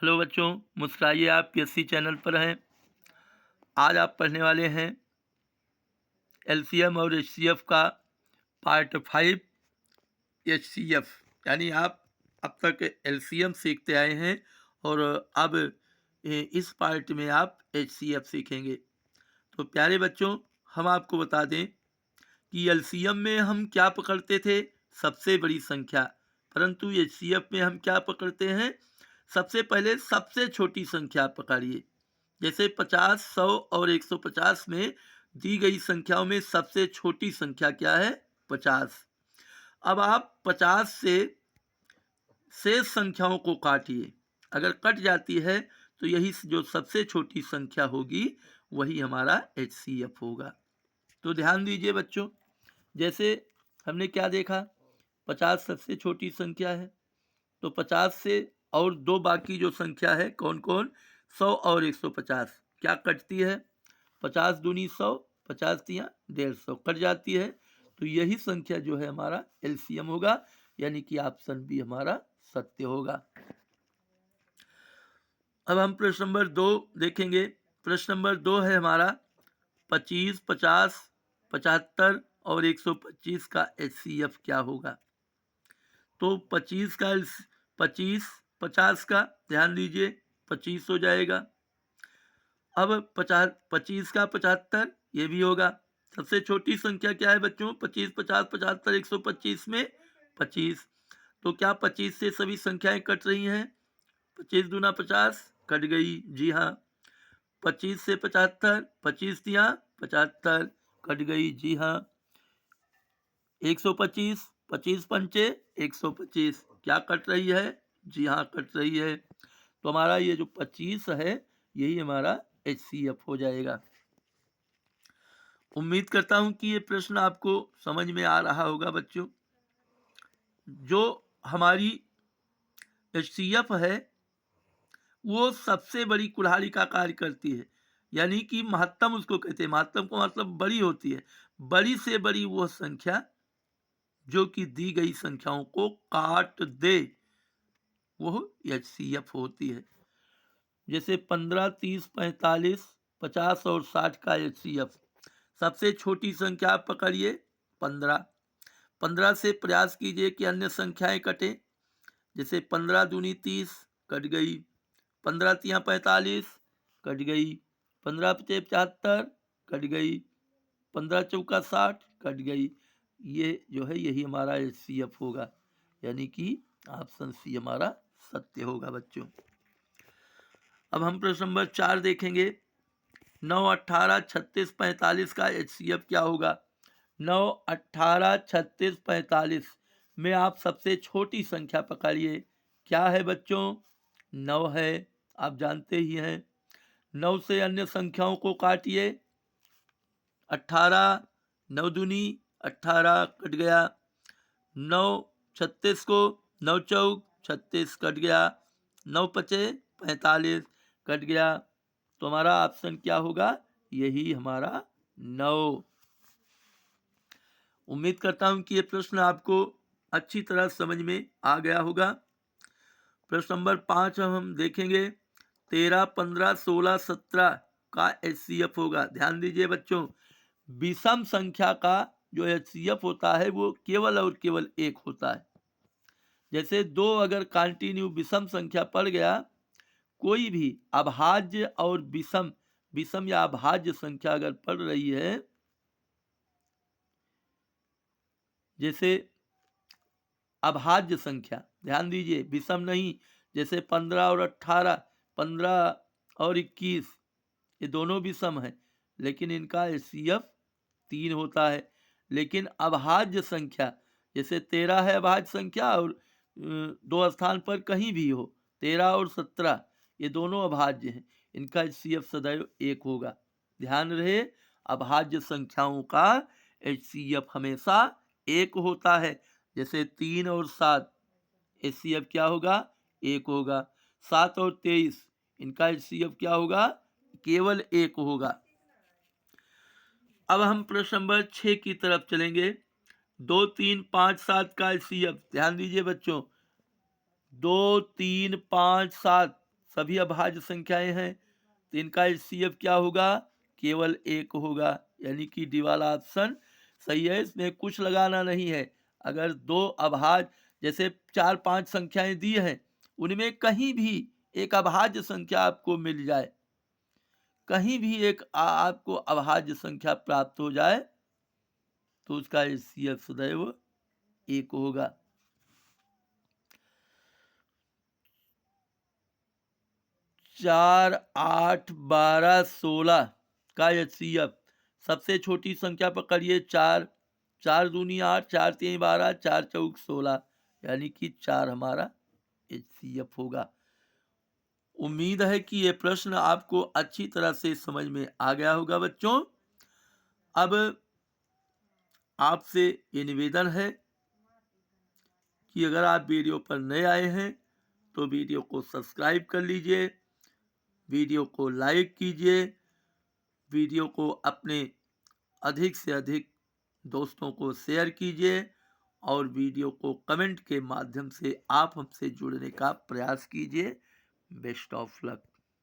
Hello बच्चों, मुस्कुराइए आप PSC channel पर हैं। आज आप पढ़ने वाले हैं एलसीएम और एचसीएफ का पार्ट 5। एचसीएफ यानी आप अब तक एलसीएम सीखते आए हैं और अब इस पार्ट में आप एचसीएफ सीखेंगे। तो प्यारे बच्चों, हम आपको बता दें कि एलसीएम में हम क्या पकड़ते थे, सबसे बड़ी संख्या, परंतु एचसीएफ में हम क्या पकड़ते हैं, सबसे पहले सबसे छोटी संख्या पकड़िए। जैसे 50, 100 और 150 में दी गई संख्याओं में सबसे छोटी संख्या क्या है, 50। अब आप 50 से शेष संख्याओं को काटिए, अगर कट जाती है तो यही जो सबसे छोटी संख्या होगी वही हमारा एचसीएफ होगा। तो ध्यान दीजिए बच्चों, जैसे हमने क्या देखा, 50 सबसे छोटी संख्या है, तो 50 से और दो बाकी जो संख्या है कौन कौन, 100 और 150, क्या कटती है, 50 दूनी 100, 50 तिया 150 कट जाती है। तो यही संख्या जो है हमारा एलसीएम होगा, यानी कि ऑप्शन बी हमारा सत्य होगा। अब हम प्रश्न नंबर 2 देखेंगे। प्रश्न नंबर 2 है हमारा 25, 50, 75 और 125 का एचसीएफ क्या होगा। तो 25 का 25, 50 का ध्यान दीजिए 25 हो जाएगा। अब 50, 25 का 75 ये भी होगा। सबसे छोटी संख्या क्या है बच्चों, 25, 50, 75, 125 में 25। तो क्या 25 से सभी संख्याएं कट रही हैं, 25 दूना 50 कट गई, जी हाँ। 25 से 75, 25 तिया 75 कट गई, जी हाँ। 125, 25 पंचे 125, क्या कट रही है, जी हाँ कट रही है। तो हमारा ये जो 25 है यही हमारा एचसीएफ हो जाएगा। उम्मीद करता हूं कि ये प्रश्न आपको समझ में आ रहा होगा बच्चों। जो हमारी एचसीएफ है वो सबसे बड़ी कुल्हाड़ी का कार्य करती है, यानी कि महत्तम उसको कहते हैं। महत्तम को मतलब बड़ी होती है, बड़ी से बड़ी वो संख्या जो कि दी गई संख्याओं को काट दे, वो एचसीएफ होती है। जैसे 15, 30, 45, 50 और 60 का एचसीएफ। सबसे छोटी संख्या आप पकड़िए 15। 15 से प्रयास कीजिए कि अन्य संख्याएं कटें। जैसे 15 दूनी 30 कट गई, 15 तिया 45 कट गई, 15 पचे 75 कट गई, 15 चौका 60 कट गई। ये जो है यही हमारा एचसीएफ होगा, यानी कि ऑप्शन सी हमारा सत्य होगा बच्चों। अब हम प्रश्न नंबर 4 देखेंगे। 9, 18, 36, 45 का एचसीएफ क्या होगा। 9, 18, 36, 45 में आप सबसे छोटी संख्या पकड़िए, क्या है बच्चों, 9 है, आप जानते ही हैं। 9 से अन्य संख्याओं को काटिए, 18, 9 दूनी 18 कट गया, 9 36 को 9 चौक 36 कट गया, 9 पचे 45 कट गया। तो हमारा ऑप्शन क्या होगा, यही हमारा 9। उम्मीद करता हूं कि ये प्रश्न आपको अच्छी तरह समझ में आ गया होगा। प्रश्न नंबर 5 हम देखेंगे। 13, 15, 16, 17 का एचसीएफ होगा। ध्यान दीजिए बच्चों, विषम संख्या का जो एचसीएफ होता है वो केवल और केवल एक होता है। जैसे दो अगर कंटिन्यू विषम संख्या पड़ गया, कोई भी अभाज्य और विषम, विषम या अभाज्य संख्या अगर पड़ रही है, जैसे अभाज्य संख्या, ध्यान दीजिए विषम नहीं, जैसे 15 और 18, 15 और 21 ये दोनों विषम हैं, लेकिन इनका एचसीएफ 3 होता है। लेकिन अभाज्य संख्या, जैसे 13 है अभाज्य संख्या और दो स्थान पर कहीं भी हो, 13 और 17 ये दोनों अभाज्य हैं, इनका एचसीएफ सदैव 1 होगा। ध्यान रहे, अभाज्य संख्याओं का एचसीएफ हमेशा 1 होता है। जैसे 3 और 7 एचसीएफ क्या होगा, 1 होगा। 7 और 23 इनका एचसीएफ क्या होगा, केवल 1 होगा। अब हम प्रश्न नंबर 6 की तरफ चलेंगे। 2, 3, 5, 7 का एचसीएफ, ध्यान दीजिए बच्चों, 2, 3, 5, 7 सभी अभाज्य संख्याएं हैं, तो इनका HCF क्या होगा? केवल 1 होगा, यानी कि डी वाला ऑप्शन सही है, इसमें कुछ लगाना नहीं है। अगर 2 अभाज्य जैसे 4-5 संख्याएं दी हैं, उनमें कहीं भी एक अभाज्य संख्या आपको मिल जाए, कहीं भी एक आपको अभाज्य संख्या प्राप्त हो जाए, तो उसका HCF सदैव 1 होगा। 4, 8, 12, 16 का HCF, सबसे छोटी संख्या पकड़िए 4, 4 दूनी 8, 4 तीन 12, 4 चौक 16, यानी कि 4 हमारा HCF होगा। उम्मीद है कि ये प्रश्न आपको अच्छी तरह से समझ में आ गया होगा बच्चों। अब आपसे ये निवेदन है कि अगर आप वीडियो पर नए आए हैं तो वीडियो को सब्सक्राइब कर लीजिए, वीडियो को लाइक कीजिए, वीडियो को अपने अधिक से अधिक दोस्तों को शेयर कीजिए और वीडियो को कमेंट के माध्यम से आप हमसे जुड़ने का प्रयास कीजिए। Best of luck.